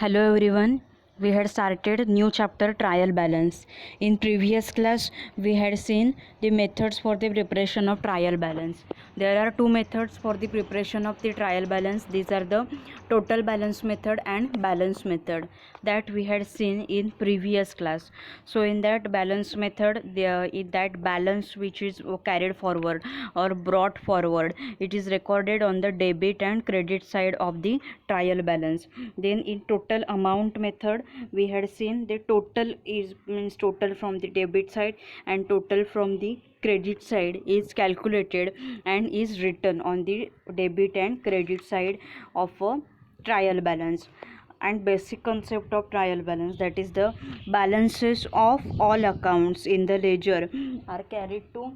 Hello everyone. We had started new chapter trial balance. In previous class we had seen the methods for the preparation of trial balance. There are two methods for the preparation of the trial balance. These are the total balance method and balance method that we had seen in previous class. So in that balance method, in that balance which is carried forward or brought forward, it is recorded on the debit and credit side of the trial balance. Then in total amount method we had seen the total is means total from the debit side and total from the credit side is calculated and is written on the debit and credit side of a trial balance. And basic concept of trial balance, that is the balances of all accounts in the ledger are carried to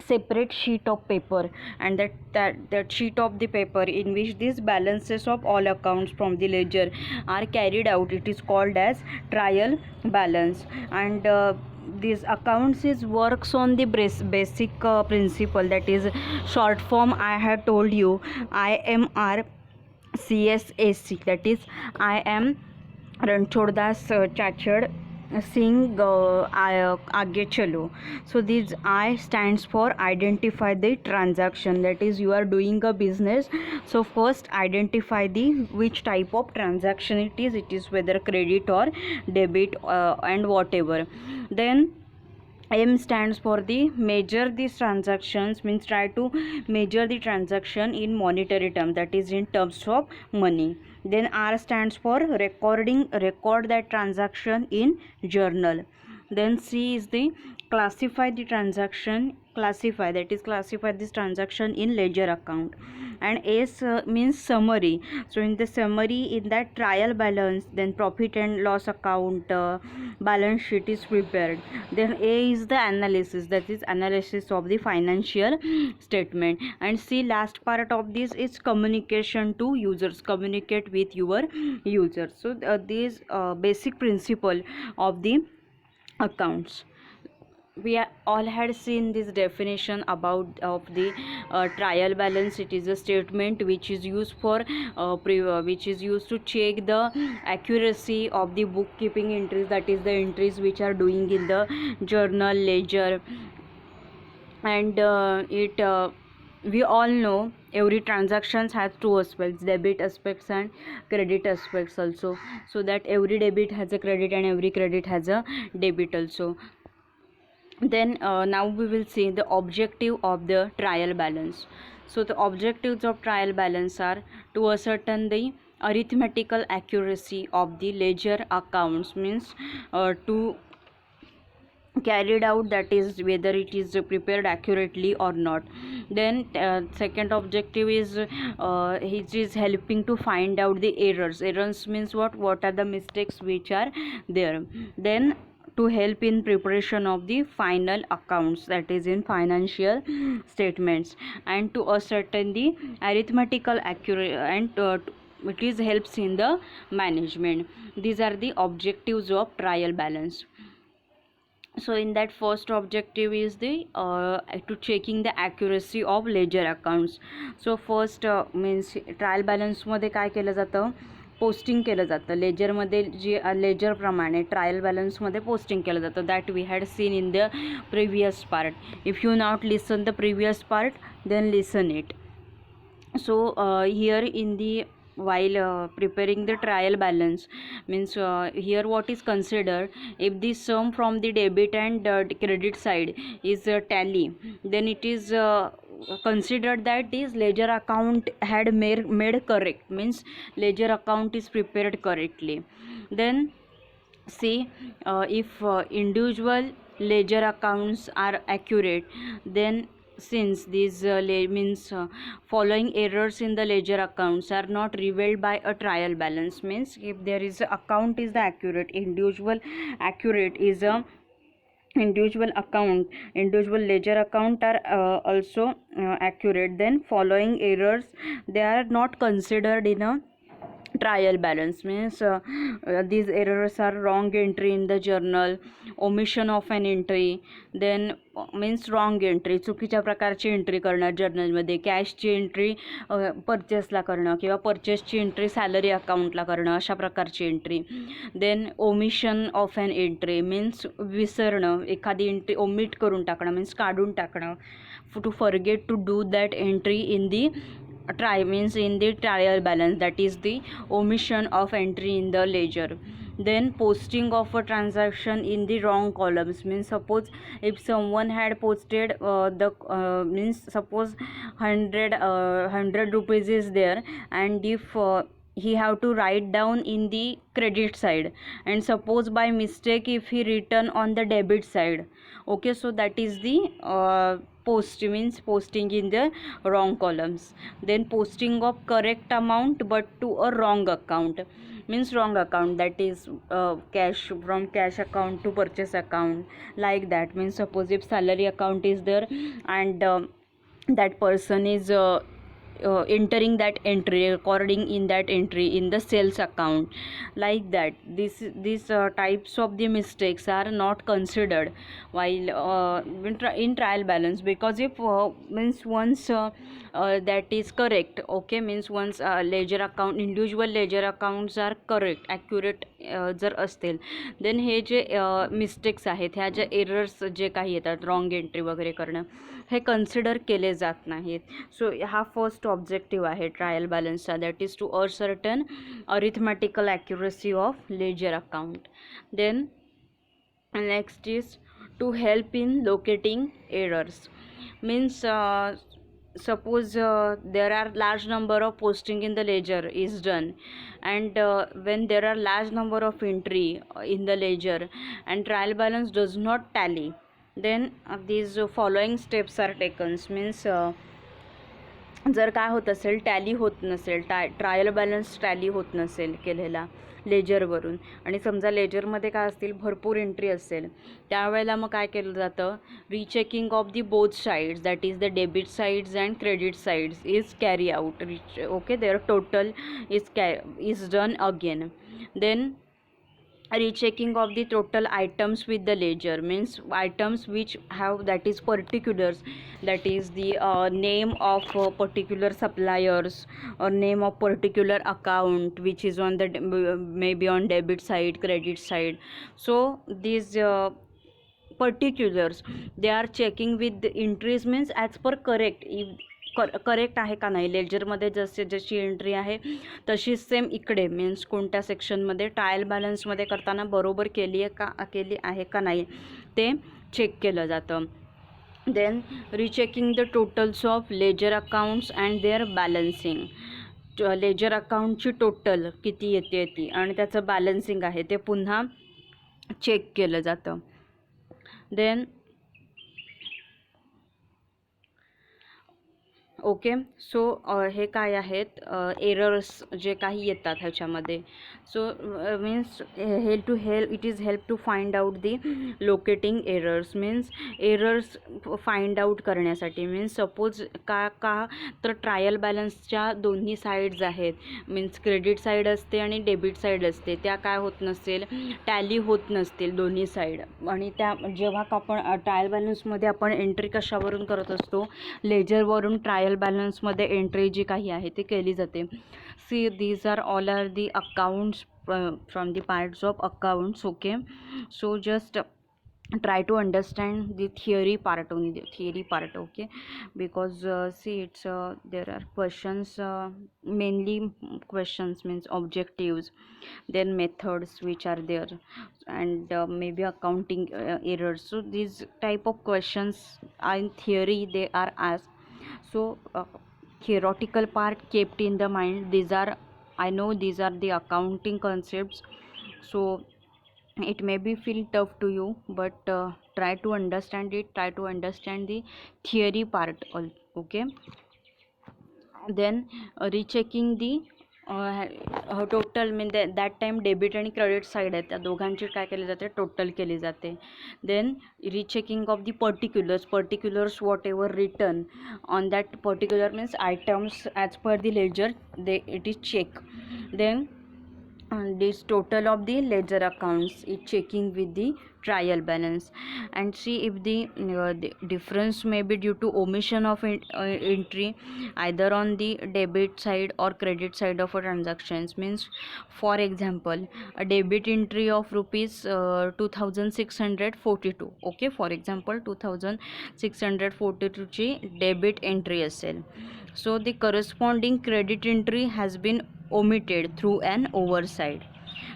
separate sheet of paper, and that sheet of the paper in which these balances of all accounts from the ledger are carried out, it is called as trial balance. And these accounts is works on the basic principle, that is short form I have told you, IMR CSAC, that is I am Ranchordas Chachad Singh Aage Chalo. So this I stands for identify the transaction, that is you are doing a business, so first identify the which type of transaction it is whether credit or debit and whatever. Then M stands for the measure these transactions, means try to measure the transaction in monetary term, that is in terms of money. Then R stands for record that transaction in journal. Then C is the classify the transaction, classify, that is classify this transaction in ledger account. And S means summary, so in the summary in that trial balance, then profit and loss account balance sheet is prepared. Then A is the analysis, that is analysis of the financial statement. And C, last part of this is communication to users, communicate with your users. So these basic principle of the accounts. We all had seen this definition about of the trial balance. It is a statement which is used for which is used to check the accuracy of the bookkeeping entries, that is the entries which are doing in the journal, ledger. And it we all know every transactions has two aspects, debit aspects and credit aspects also, so that every debit has a credit and every credit has a debit also. Then now we will see the objective of the trial balance. So the objectives of trial balance are to ascertain the arithmetical accuracy of the ledger accounts, means to carried out, that is whether it is prepared accurately or not. Then second objective is it is helping to find out the errors means what are the mistakes which are there. Then to help in preparation of the final accounts, that is in financial statements. And to ascertain the arithmetical accuracy, and it is helps in the management. These are the objectives of trial balance. So in that first objective is the to checking the accuracy of ledger accounts. So first means trial बॅलन्समध्ये काय केलं जातं, posting केलं जातं लेजरमध्ये, जे लेजरप्रमाणे trial बॅलन्समध्ये posting केलं जातं. That we had seen in the previous part. If you not listen the previous part then listen it. So here in the while preparing the trial balance, means here what is considered, if the sum from the debit and credit side is tally, then it is considered that this ledger account had made correct, means ledger account is prepared correctly. Then see if individual ledger accounts are accurate, then since these means following errors in the ledger accounts are not revealed by a trial balance, means if there is a account is the accurate, individual accurate is a individual account, individual ledger account are also accurate, then following errors they are not considered in a trial balance means these errors are wrong entry in the journal, omission of an entry, then means wrong entry, चुकीच्या प्रकारची entry करणं जर्नलमध्ये, कॅशची entry परचेसला करणं किंवा परचेसची entry salary अकाउंटला करणं, अशा प्रकारची entry. Then omission of an entry means विसरणं, एखादी एंट्री ओमिट करून टाकणं मीन्स काढून टाकणं, to forget to do that entry in the in the trial balance, that is the omission of entry in the ledger. Then posting of a transaction in the wrong columns means suppose if someone had posted means suppose 100 rupees is there, and if he have to write down in the credit side, and suppose by mistake if he written on the debit side, okay, so that is the post means posting in the wrong columns. Then posting of correct amount but to a wrong account means wrong account, that is cash, from cash account to purchase account, like that. Means suppose if salary account is there, and that person is entering that entry, recording in that entry in the sales account, like that. These types of the mistakes are not considered while in trial balance, because if means once that is correct, okay, means once ledger account, individual ledger accounts are correct, accurate जर असतील, then हे जे mistakes आहेत, ह्या ज्या errors जे काही येतात, wrong entry वगैरे करणं, हे consider केले जात नाहीत. सो हा फर्स्ट ऑब्जेक्टिव्ह आहे ट्रायल बॅलन्सचा, that is to ascertain arithmetical accuracy of ledger account. Then next is to help in locating errors means suppose there are large number of posting in the ledger is done, and when there are large number of entry in the ledger and trial balance does not tally, then these following steps are taken. means जर काय होत असेल, tally होत नसेल, trial balance tally होत नसेल केलेला लेजरवरून, आणि समजा लेजरमध्ये काय असतील, भरपूर एंट्री असेल, त्यावेळेला मग काय केलं जातं, rechecking of the both sides, that is the debit sides and credit sides is carry out, okay, there total is done again. Then rechecking of the total items with the ledger means items which have, that is particulars, that is the name of particular suppliers or name of particular account which is on the maybe on debit side, credit side. So these particulars they are checking with the entries means as per correct, correct आहे का नाही, लेजरमध्ये जशी entry आहे तशीच same इकडे means कोणत्या सेक्शनमध्ये ट्रायल बॅलन्समध्ये करताना बरोबर केली आहे का नाही ते चेक केलं जातं. Then rechecking the totals of ledger accounts and their balancing, ledger अकाउंटची टोटल किती येते ती आणि त्याचं बॅलन्सिंग आहे ते पुन्हा चेक केलं जातं. देन ओके, सो हे काय आहेत एरर्स जे काही येतात ह्याच्यामध्ये. So means it is help to find out the locating errors means errors find out करण्यासाठी. मीन्स सपोज का तर ट्रायल बॅलन्सच्या दोन्ही साईड्स आहेत, मीन्स क्रेडिट साईड असते आणि डेबिट साईड असते, त्या काय होत नसेल, टॅली होत नसतील दोन्ही साईड, आणि त्या जेव्हा आपण ट्रायल बॅलन्समध्ये आपण एंट्री कशावरून करत असतो, लेजरवरून ट्रायल बॅलन्समध्ये एंट्री जी काही आहे ती केली जाते. See these are all are the accounts from the parts of accounts. Okay, so just try to understand the theory part only, okay, because see it's there are questions, mainly questions means objectives, then methods which are there, and maybe accounting errors. So these type of questions in theory they are asked. So theoretical part kept in the mind, these are, I know these are the accounting concepts, so it may be feel tough to you, but try to understand it, try to understand the theory part, okay. Then rechecking the total म्हणजे that time debit आणि credit side आहेत, त्या दोघांची काय केली जाते, total केली जाते. Then rechecking of the particulars whatever return on that particular means items as per the ledger it is check. Then this total of the ledger accounts is checking with the trial balance, and see if the difference may be due to omission of entry either on the debit side or credit side of a transactions. Means, for example, a debit entry of rupees 2642. Okay, for example 2642 ची debit entry असेल, so the corresponding credit entry has been omitted through an oversight.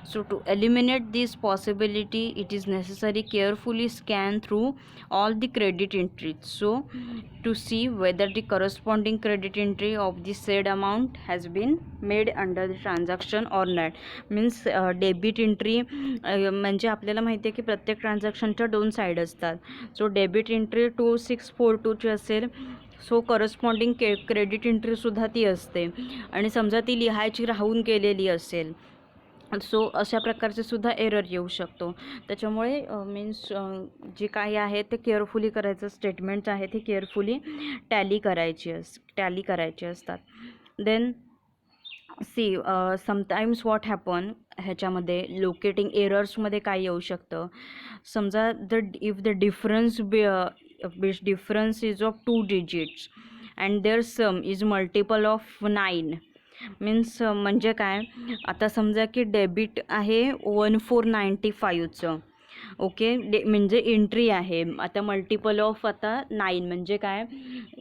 So to eliminate this possibility, it is necessary carefully scan through all the credit entries, so to see whether the corresponding credit entry of the said amount has been made under the transaction or not. Means debit entry म्हणजे आपल्याला माहिती आहे की प्रत्येक ट्रान्झॅक्शनच्या दोन side असतात. So debit entry 2642 ची असेल, सो करस्पॉन्डिंग क्रेडिट एंट्रीसुद्धा ती असते, आणि समजा ती लिहायची राहून गेलेली असेल, सो अशा प्रकारचे सुद्धा एरर येऊ शकतो. त्याच्यामुळे मीन्स जे काही आहे ते केअरफुली करायचं, स्टेटमेंट्स आहे ते केअरफुली टॅली करायची असतात. Then see sometimes what happen, ह्याच्यामध्ये लोकेटिंग एरर्समध्ये काय येऊ शकतं. समजा if the difference is of 2 digits and there sum is multiple of 9. Means म्हणजे काय, आता समजा की डेबिट आहे 1495चं, ओके, म्हणजे एंट्री आहे, आता मल्टिपल ऑफ आता 9 म्हणजे काय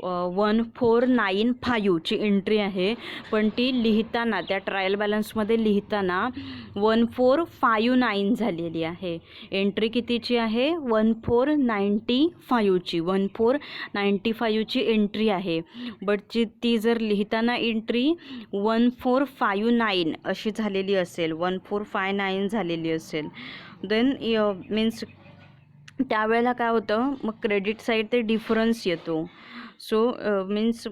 1495ची एंट्री आहे, पण ती लिहिताना त्या ट्रायल बॅलन्समध्ये लिहिताना 1459 झालेली आहे. एंट्री कितीची आहे 1495ची एंट्री आहे, बट ती जर लिहिताना एंट्री 1459 अशी झालेली असेल, 1459 झालेली असेल, देन मीन्स त्यावेळेला काय होतं, मग क्रेडिट साईड ते डिफरन्स येतो. So means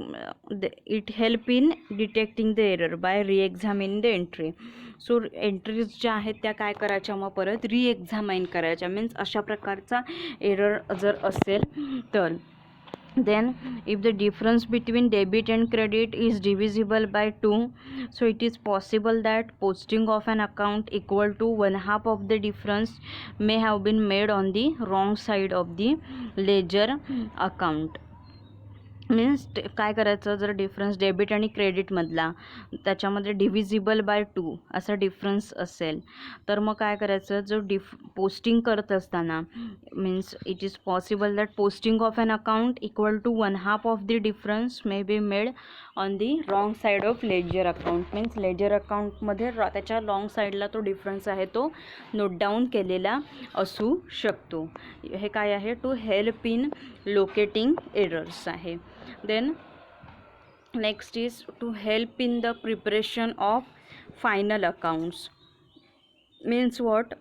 it help in detecting the error by reexamining the entry. So entries ज्या आहेत त्या काय करायच्या, मग परत रिएक्झामाइन करायच्या. मीन्स अशा प्रकारचा एरर जर असेल तर. Then if the difference between debit and credit is divisible by 2, so it is possible that posting of an account equal to 1/2 of the difference may have been made on the wrong side of the ledger account. Means काय करायचं, जर difference debit आणि क्रेडिटमधला त्याच्यामध्ये divisible by 2 असा difference असेल, तर मग काय करायचं, जो पोस्टिंग करत असताना means it is possible that posting of an account equal to 1/2 of the difference may be made on the wrong side of ledger account. Means ledger अकाउंटमध्ये त्याच्या रॉंग साईडला तो डिफरन्स आहे तो नोट डाऊन केलेला असू शकतो. हे काय आहे, to help in locating errors आहे. Then next is to help in the preparation of final accounts. Means what,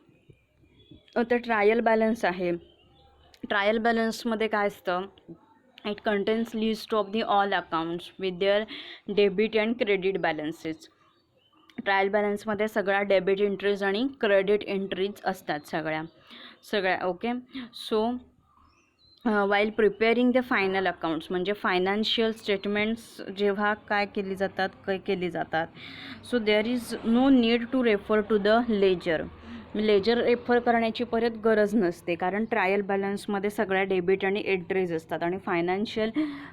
आता ट्रायल बॅलन्स आहे, ट्रायल बॅलन्समध्ये काय असतं, it contains list of the all accounts with their debit and credit balances. Trial बॅलन्समध्ये सगळ्या debit entries आणि credit entries असतात सगळ्या okay. So while preparing the final accounts, म्हणजे फायनान्शियल स्टेटमेंट्स जेव्हा काय केली जातात, so there is no need to refer to the ledger. Ledger refer करण्याची परत गरज नसते, कारण ट्रायल बॅलन्समध्ये सगळ्या डेबिट आणि एंट्रीज असतात. आणि फायनान्शियल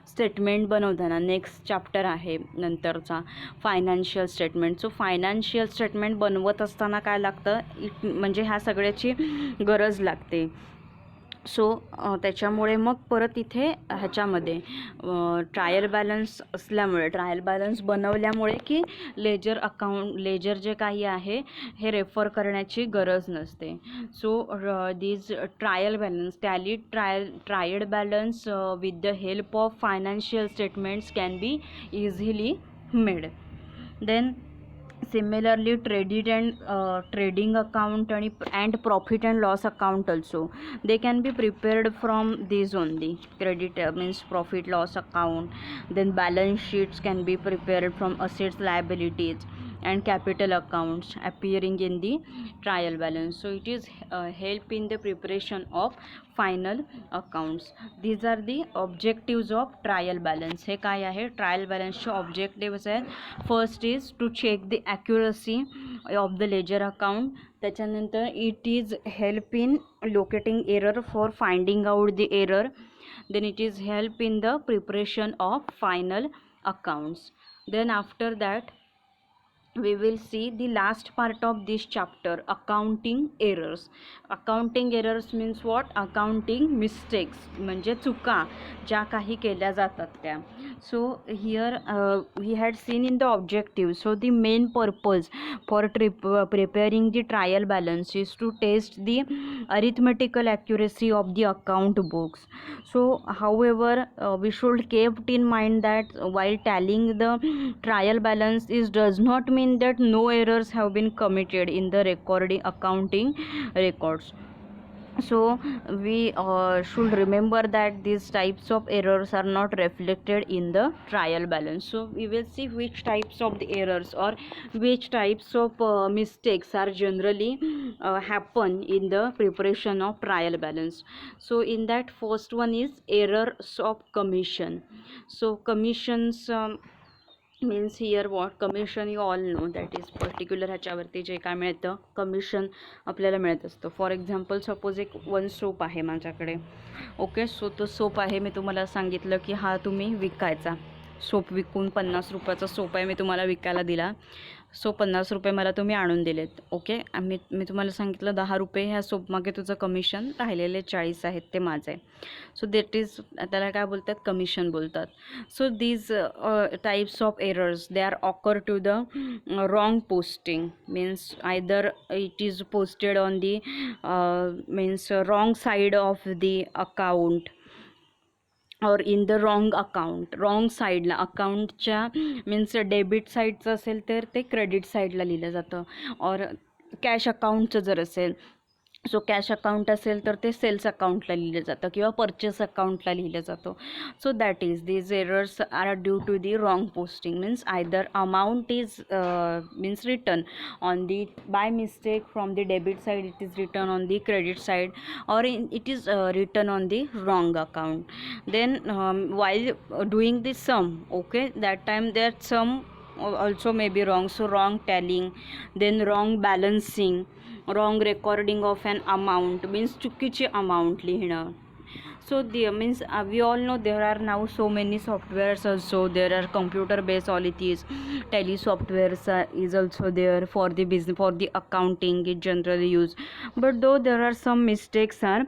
स्टेटमेंट बनवताना नेक्स्ट चॅप्टर आहे नंतरचा फायनान्शियल स्टेटमेंट. सो फायनान्शियल स्टेटमेंट बनवत असताना काय लागतं, म्हणजे ह्या सगळ्याची गरज लागते. सो त्याच्यामुळे मग परत इथे ह्याच्यामध्ये ट्रायल बॅलन्स असल्यामुळे, ट्रायल बॅलन्स बनवल्यामुळे की लेजर जे काही आहे हे रेफर करण्याची गरज नसते. So these trial balance trial balance with the help of financial statements can be easily made. Then similarly trading account and profit and loss account also, they can be prepared from these only. Credit means profit loss account. Then balance sheets can be prepared from assets liabilities. and capital accounts appearing in the trial balance. So it is help in the preparation of final accounts. These are the objectives of trial balance. हे काय आहे, trial बॅलन्सचे objectives आहेत. First is to check the accuracy of the ledger account. त्याच्यानंतर it is help in locating error for finding out the error. Then it is help in the preparation of final accounts. Then after that we will see the last part of this chapter, accounting errors. Accounting errors means what? Accounting mistakes, म्हणजे चुका ज्या काही केल्या जातात त्या. So here we had seen in the objective. So the main purpose for preparing the trial balance is to test the arithmetical accuracy of the account books. So however we should keep in mind that while tallying the trial balance is does not mean that no errors have been committed in the recording accounting records. So we should remember that these types of errors are not reflected in the trial balance. So we will see which types of the errors or which types of mistakes are generally happen in the preparation of trial balance. So in that, first one is errors of commission. So commissions means here what? Commission you all know, that is particular ह्याच्यावरती जे काय मिळतं commission आपल्याला मिळत असतं. For example suppose एक one soap आहे माझ्याकडे. Okay, सो तो सोप आहे, मी तुम्हाला सांगितलं की हा तुम्ही विकायचा. सोप विकून 50 रुपयाचा सोप आहे, मी तुम्हाला विकायला दिला. सो 50 रुपये मला तुम्ही आणून दिलेत. ओके, मी तुम्हाला सांगितलं 10 रुपये ह्या सोपमागे तुझं कमिशन, राहिलेले 40 आहेत ते माझं आहे. सो दॅट इज, त्याला काय बोलतात? कमिशन बोलतात. So these types of errors they are occur to the wrong posting. Means either it is posted on the means wrong side of the account or in the wrong account. Wrong साईडला अकाउंटच्या means debit साईडचं असेल तर ते credit साईडला लिहिलं जातं. और cash अकाउंटचं जर असेल, सो कॅश अकाउंट असेल तर ते सेल्स अकाउंटला लिहिलं जातं किंवा परचेस अकाउंटला लिहिलं जातं. So that is these errors are due to the wrong posting. Means either amount is means return on the by mistake from the debit side, it is return on the credit side, or it is written on the wrong account. Then while doing the sum, okay, that time that sum also may be wrong. So wrong tallying, then wrong balancing, wrong recording of an amount, means चुकीचे amount लिहिणं. So the means we all know there are now so many softwares also. There are computer based all it is. Tally softwares is also there for the business, for the accounting it generally used. But though there are some mistakes are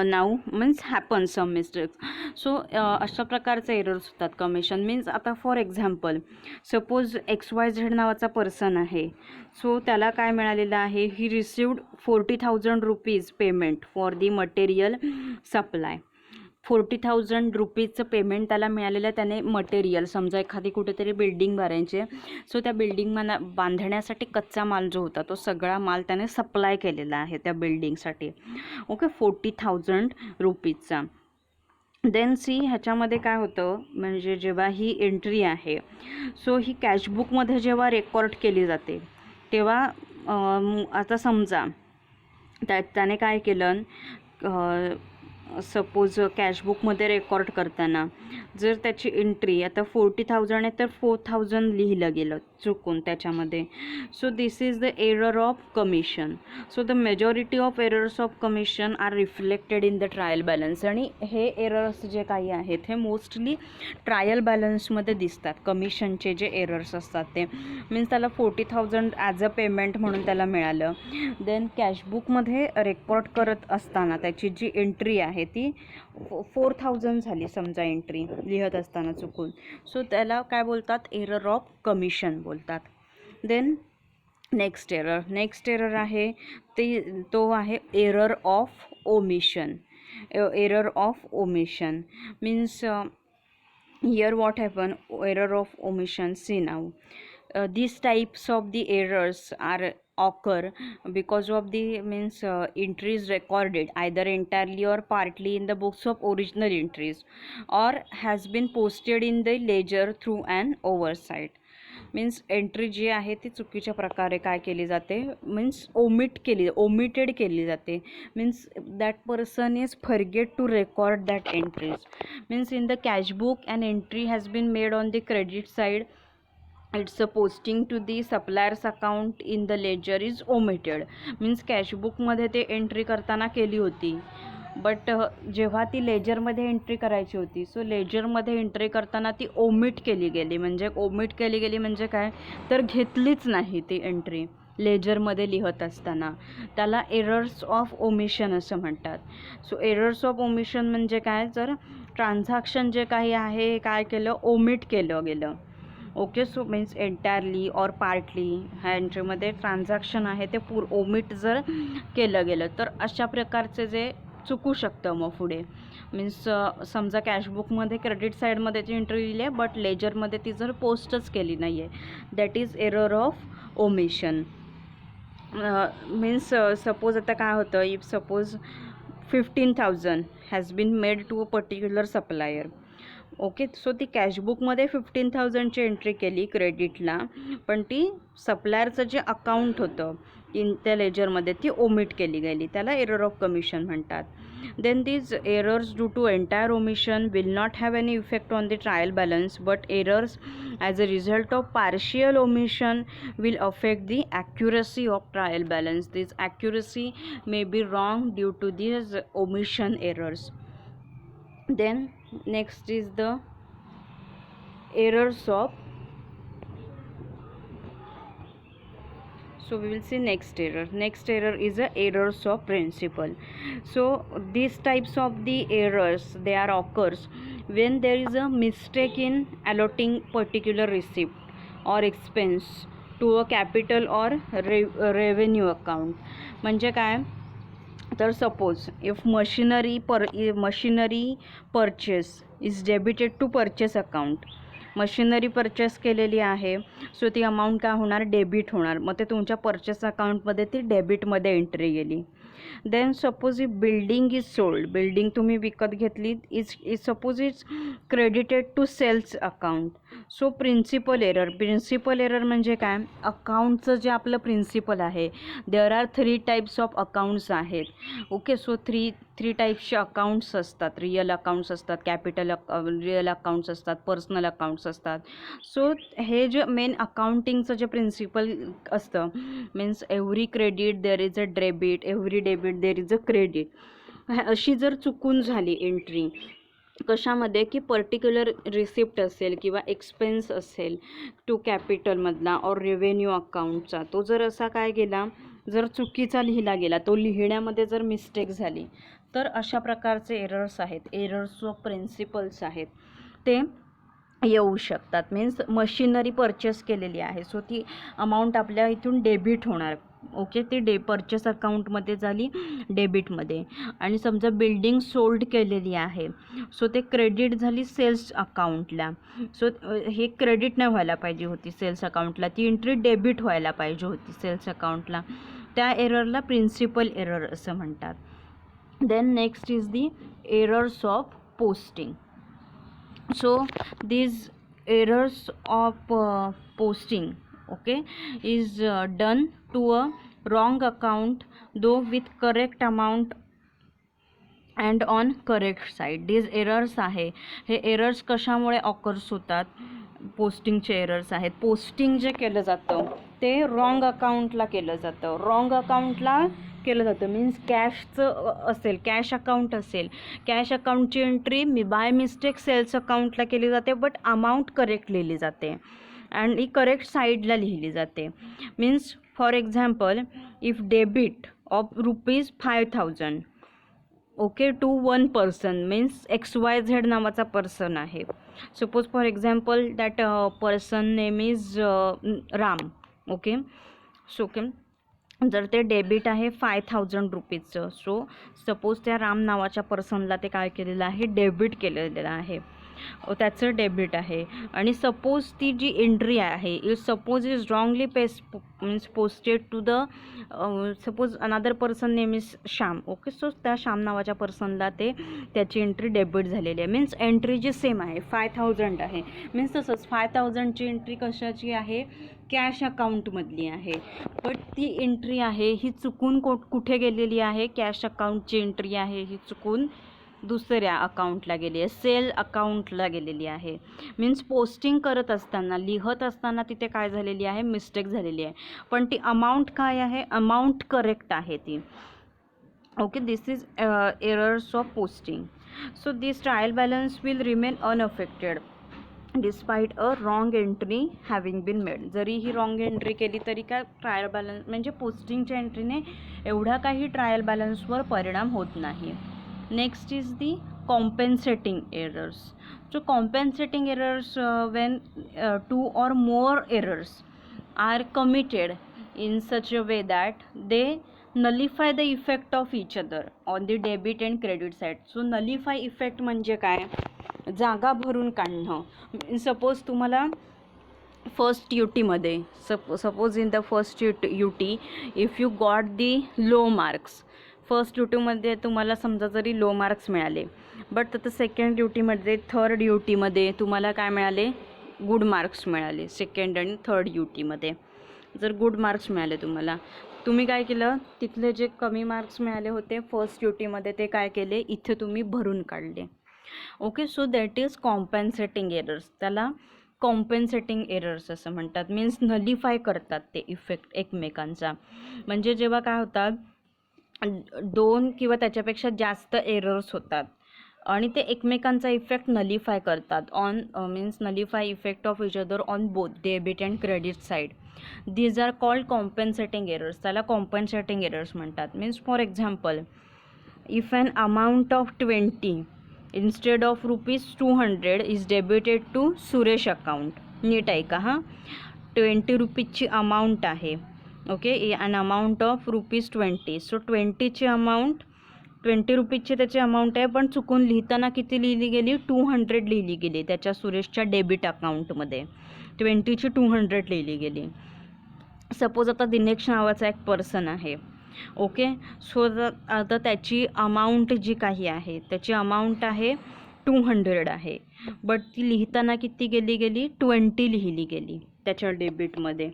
now means happen some mistakes. So अशा प्रकारचे errors होतात commission. Means आता for example suppose XYZ नावाचा person आहे. सो त्याला काय मिळालेलं आहे? He received 40,000 rupees payment for the material supply. 40,000 रुपीजचं पेमेंट त्याला मिळालेलं आहे. त्याने मटेरियल, समजा एखादी कुठेतरी बिल्डिंग भरायची, सो त्या बिल्डिंग बांधण्यासाठी कच्चा माल जो होता तो सगळा माल त्याने सप्लाय केलेला आहे त्या बिल्डिंगसाठी. ओके, 40,000 रुपीजचा. देन सी ह्याच्यामध्ये काय होतं, म्हणजे जेव्हा ही एंट्री आहे, सो ही कॅशबुकमध्ये जेव्हा रेकॉर्ड केली जाते तेव्हा आता समजा त्याने काय केलं, सपोज कॅशबुकमध्ये रेकॉर्ड करताना जर त्याची एंट्री आता 40,000 आहे तर 4,000 लिहिलं गेलं चुकून त्याच्यामध्ये. So this is the error of commission. So the majority of errors of commission are reflected in the trial balance. आणि हे एरर्स जे काही आहेत हे मोस्टली ट्रायल बॅलन्समध्ये दिसतात. कमिशनचे जे एरर्स असतात ते मीन्स त्याला 40,000 ॲज अ पेमेंट म्हणून त्याला मिळालं. देन कॅशबुकमध्ये रेकॉर्ड करत असताना त्याची जी एंट्री आहे ती 4,000 झाली समजा एंट्री लिहत असताना चुकून. सो त्याला काय बोलतात? एरर ऑफ कमिशन बोलतात. देन नेक्स्ट एरर आहे तो आहे error of omission. Error of omission means here what happen, error of omission. See now these types of the errors are occur because of the means entries recorded either entirely or partly in the books of original entries or has been posted in the ledger through an oversight. Means entry जी आहे ती चुकीच्या प्रकारे काय केली जाते, means omitted केली जाते. Means that person is forget to record that entries. Means in the cash book an entry has been made on the credit side, it's a posting to the supplier's account in the ledger is omitted. Means कॅशबुकमध्ये ते entry करताना केली होती, but जेव्हा ती लेजरमध्ये entry करायची होती, सो लेजरमध्ये एंट्री करताना ती ओमिट केली गेली. म्हणजे काय, तर घेतलीच नाही ती एंट्री लेजरमध्ये लिहत असताना. त्याला एरर्स ऑफ ओमिशन असं म्हणतात. सो एरर्स ऑफ ओमिशन म्हणजे काय, जर ट्रान्झॅक्शन जे काही आहे काय केलं, ओमिट केलं गेलं. ओके, सो मीन्स एंटायरली और पार्टली ह्या एंट्रीमध्ये ट्रान्झॅक्शन आहे ते ओमिट जर केलं गेलं तर अशा प्रकारचे जे चुकू शकतं मग पुढे. मीन्स समजा कॅशबुकमध्ये क्रेडिट साईडमध्ये ती एंट्री लिहिली आहे, बट लेजरमध्ये ती जर पोस्टच केली नाही आहे, that is error of omission. Means suppose आता काय होतं, if suppose 15,000 has been made to a particular supplier. Okay, so ती कॅशबुकमध्ये 15,000ची एंट्री केली क्रेडिटला, पण ती सप्लायरचं जे अकाउंट होतं त्या लेजरमध्ये ती ओमिट केली गेली. त्याला एरर ऑफ कमिशन म्हणतात. Then these errors due to entire omission will not have any effect on the trial balance, but errors as a result of partial omission will affect the accuracy of trial balance. This accuracy may be wrong due to these omission errors. Then next is the errors of, so we will see next error is a errors of principle. So these types of the errors, they are occurs when there is a mistake in allotting particular receipt or expense to a capital or revenue account. म्हणजे काय, तर suppose if machinery purchase is debited to purchase account. Machinery purchase केलेली आहे, सो ती amount काय होणार, debit होणार. मग ते तुमच्या परचेस अकाउंटमध्ये ती डेबिटमध्ये एंट्री गेली. Then suppose if building is sold, building तुम्ही विकत घेतली, is suppose is credited to sales account. So principal error म्हणजे काय, अकाउंटचं जे आपलं प्रिन्सिपल आहे, there are 3 types of accounts आहेत. ओके, सो थ्री टाईप्सचे अकाउंट्स असतात. रिअल अकाउंट्स असतात, रिअल अकाउंट्स असतात, पर्सनल अकाउंट्स असतात. सो हे जे मेन अकाउंटिंगचं जे प्रिन्सिपल असतं, means every credit there is a debit, every debit there is a credit. अशी जर चुकून झाली एंट्री कशामध्ये, की पर्टिक्युलर रिसिप्ट असेल किंवा एक्सपेन्स असेल टू कॅपिटलमधला और रेव्हेन्यू अकाउंटचा, तो जर असा काय गेला, जर चुकीचा लिहिला गेला, तो लिहिण्यामध्ये जर मिस्टेक झाली, तर अशा प्रकारचे एरर्स आहेत, एरर्स ऑफ प्रिन्सिपल्स आहेत, ते येऊ शकतात. मीन्स मशिनरी परचेस केलेली आहे, सो ती अमाऊंट आपल्या इथून डेबिट होणार. ओके, ती परचेस अकाउंटमध्ये झाली डेबिटमध्ये. आणि समजा बिल्डिंग सोल्ड केलेली आहे, सो ते क्रेडिट झाली सेल्स अकाउंटला. सो हे क्रेडिट नाही व्हायला पाहिजे होती सेल्स अकाउंटला, ती एंट्री डेबिट व्हायला पाहिजे होती सेल्स अकाउंटला. त्या एररला प्रिन्सिपल एरर असं म्हणतात. Then next is the errors of posting. So these errors of posting, okay, is done to a wrong account though with correct amount and on correct side. These errors आहे, हे errors कशामुळे occurs होतात, पोस्टिंगचे errors आहेत. Posting जे केलं जातं ते wrong अकाउंटला केलं जातं. मीन्स कॅशचं असेल, कॅश अकाउंट असेल, कॅश अकाउंटची एंट्री बाय मिस्टेक सेल्स अकाउंटला केली जाते, बट अमाऊंट करेक्ट लिहिली जाते आणि करेक्ट साईडला लिहिली जाते. Means for example, if debit of ₹5,000 okay to one person, means XYZ नावाचा पर्सन आहे. Suppose for example that person name is Ram. Okay, so जर ते डेबिट आहे ₹5,000, सो सपोज त्या राम नावाच्या पर्सनला ते काय केलेलं आहे, डेबिट केलेलं आहे. त्याचं डेबिट आहे. आणि सपोज ती जी एंट्री आहे if suppose is wrongly means posted to the suppose another person name is Shyam. Okay, so त्या श्याम नावाच्या पर्सनला त्याची एंट्री डेबिट झालेली आहे. मीन्स एंट्री जी सेम आहे 5000 आहे. मीन्स तसंच 5000ची एंट्री कशाची आहे, कॅश अकाउंटमधली आहे. बट ती एंट्री आहे ही चुकून कुठे गेलेली आहे, कॅश अकाउंटची एंट्री आहे ही चुकून दुसऱ्या अकाउंटला गेली आहे, सेल अकाउंटला गेलेली आहे. मीन्स पोस्टिंग करत असताना लिहत असताना तिथे काय झालेली आहे, मिस्टेक झालेली आहे. पण ती अमाऊंट काय आहे, अमाऊंट करेक्ट आहे ती. Okay, this is errors of posting. So this trial balance will remain unaffected despite a wrong entry having been made. जरी ही रॉंग एंट्री केली तरी काय ट्रायल बॅलन्स म्हणजे पोस्टिंगच्या एंट्रीने एवढा काही ट्रायल बॅलन्सवर परिणाम होत नाही. Next is the compensating errors. So compensating errors when two or more errors are committed in such a way that they nullify the effect of each other on the debit and credit side. So nullify effect म्हणजे काय, जागा भरून काढणं. Suppose तुम्हाला first युटीमध्ये suppose in the first UT if you got the low marks, first यूटीमध्ये तुम्हाला समजा जरी लो मार्क्स मिळाले, बट आता सेकंड यूटीमध्ये थर्ड यूटीमध्ये तुम्हाला काय मिळाले, गुड मार्क्स मिळाले. सेकंड आणि थर्ड यूटीमध्ये जर गुड मार्क्स मिळाले तुम्ही काय केलं, तिथले जे कमी मार्क्स मिळाले होते फर्स्ट यूटीमध्ये ते काय केले, इथे तुम्ही भरून काढले. Okay, so that is compensating errors. त्याला कॉम्पेन्सेटिंग एरर्स असं म्हणतात. मीन्स नलिफाय करतात ते इफेक्ट एकमेकांचा. म्हणजे जेव्हा काय होतात, दोन किंवा त्याच्यापेक्षा जास्त एरर्स होतात आणि ते एकमेकांचा इफेक्ट नलिफाय करतात on means nullify effect of each other on both debit and credit side. These are called compensating errors. त्याला कॉम्पेन्सेटिंग एरर्स म्हणतात. Means for example, if an amount of 20 instead of ₹200 is debited to Suresh account. नीट आहे का, हां, 20 रुपीजची amount आहे. Okay, an amount of ₹20. So 20ची amount 20 रुपीजची त्याची अमाऊंट आहे, पण चुकून लिहिताना किती लिहिली गेली, 200 लिहिली गेली त्याच्या सुरेशच्या डेबिट अकाउंटमध्ये. 20ची 200 लिहिली गेली. सपोज आता दिनेश नावाचा एक पर्सन आहे. ओके, सो आता त्याची अमाऊंट जी काही आहे त्याची अमाऊंट आहे 200 आहे, बट ती लिहिताना किती गेली 20 लिहिली गेली त्याच्या डेबिटमध्ये.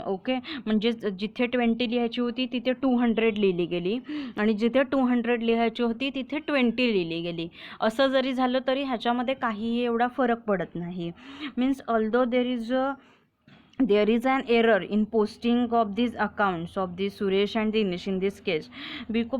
ओके, म्हणजे जिथे 20 लिहायची होती तिथे 200 लिहिली गेली आणि जिथे 200 लिहायची होती तिथे 20 लिहिली गेली. असं जरी झालं तरी ह्याच्यामध्ये काहीही एवढा फरक पडत नाही. Means although there is an error in posting of these accounts of the Suresh and Dinesh in this case,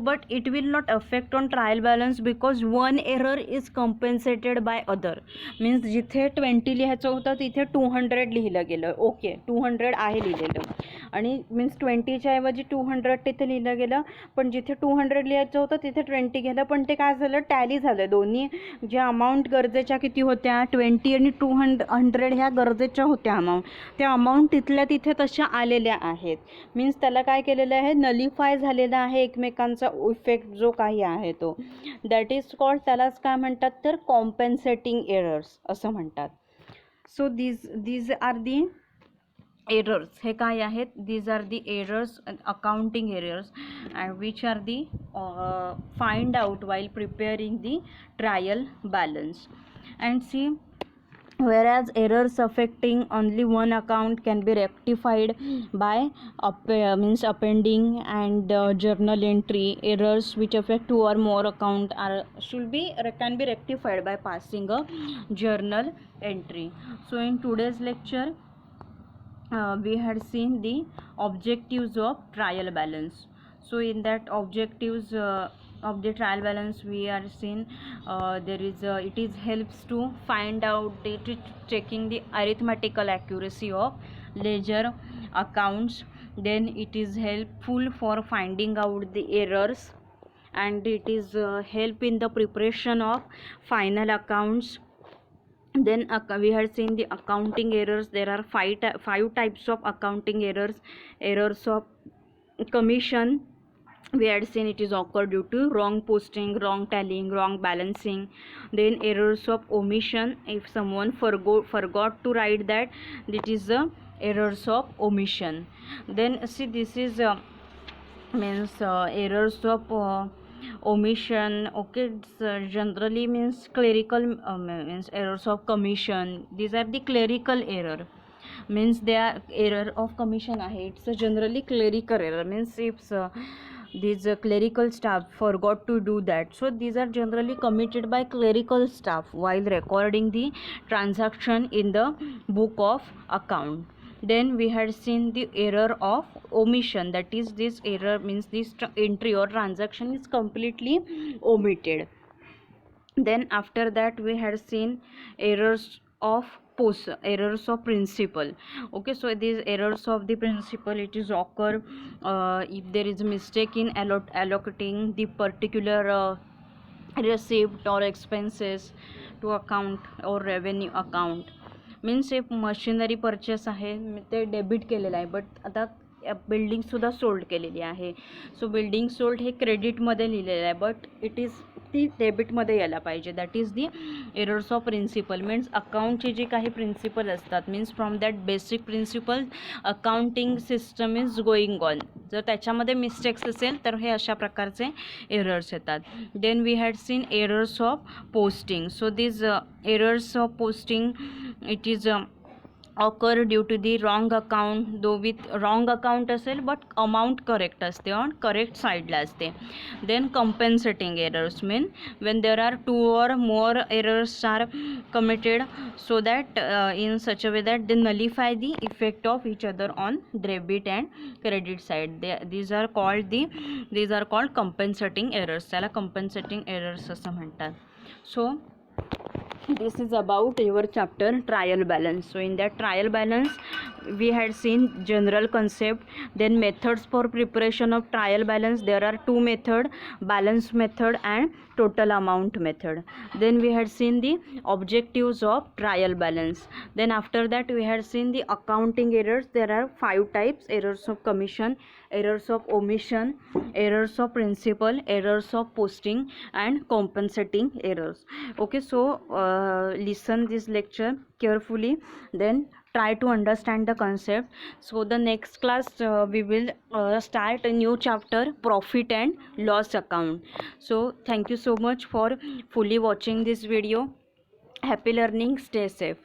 but it will not affect on trial balance because one error is compensated by other. Means जिथे 20 लिहायचं होतं तिथे 200 लिहिलं गेलं. Okay, 200 आहे लिहिलेलं आणि means 20च्या ऐवजी 200 तिथे लिहिलं गेलं, पण जिथे 200 लिहायचं होतं तिथे 20 गेलं. पण ते काय झालं, टॅली झालं. दोन्ही ज्या अमाऊंट गरजेच्या किती होत्या, 20 आणि 200 ह्या गरजेच्या होत्या अमाऊंट, त्या अमाऊंट तिथल्या तिथे तशा आलेल्या आहेत. मीन्स त्याला काय केलेलं आहे, नलिफाय झालेला आहे एकमेकांचा इफेक्ट जो काही आहे तो. दॅट इज कॉल्ड, त्यालाच काय म्हणतात तर कॉम्पेन्सेटिंग एरर्स असं म्हणतात. So these are the errors. हे काय आहेत, these are the errors, accounting errors and which are the find out while preparing the trial balance. And see, whereas errors affecting only one account can be rectified by appending and journal entry. Errors which affect two or more account can be rectified by passing a journal entry. So in today's lecture we had seen the objectives of trial balance. So in that objectives of the trial balance we are seen it is helps to find out checking the arithmetical accuracy of ledger accounts. Then it is helpful for finding out the errors and it is help in the preparation of final accounts. Then we had seen the accounting errors. There are five types of accounting errors. Errors of commission, we had seen it is occurred due to wrong posting, wrong tallying, wrong balancing. Then errors of omission, if someone forgot to write that, it is the errors of omission. Then see, this is means errors of omission. Okay, it's generally means clerical means errors of commission. These are the clerical error, means they are error of commission आहे. It's a generally clerical error, means if these clerical staff forgot to do that, so these are generally committed by clerical staff while recording the transaction in the book of account. Then we had seen the error of omission, that is, this error means this entry or transaction is completely omitted. Then after that we had seen errors of errors of principle. Okay, so these errors of the principle, it is occur if there is a mistake in allocating the particular receipt or expenses to account or revenue account. Means एक machinery purchase आहे, ते debit केलेलं आहे, but आता बिल्डिंगसुद्धा sold केलेली आहे. सो building sold हे क्रेडिटमध्ये लिहिलेलं आहे, बट इट इज ती डेबिटमध्ये यायला पाहिजे. That is the errors of principal. Means अकाउंटचे जे काही प्रिन्सिपल असतात, means from that basic principal accounting system is going on, जर त्याच्यामध्ये मिस्टेक्स असेल तर हे अशा प्रकारचे एरर्स येतात. Then we had seen errors of posting. So this errors of posting, it is occur due to the wrong account, though with wrong account असेल but amount correct असते, on correct साईडला असते. then compensating errors mean when there are two or more errors are committed, so that in such a way that they nullify the effect of each other on debit and credit side. These are called compensating errors. त्याला compensating errors असं म्हणतात. So this is about your chapter trial balance. So in that trial balance we had seen general concept, then methods for preparation of trial balance. There are two method, balance method and total amount method. Then we had seen the objectives of trial balance. Then after that we had seen the accounting errors. There are 5 types: errors of commission, errors of omission, errors of principal, errors of posting and compensating errors. Okay, so listen this lecture carefully, then try to understand the concept. So the next class we will start a new chapter, profit and loss account. So thank you so much for fully watching this video. Happy learning, stay safe.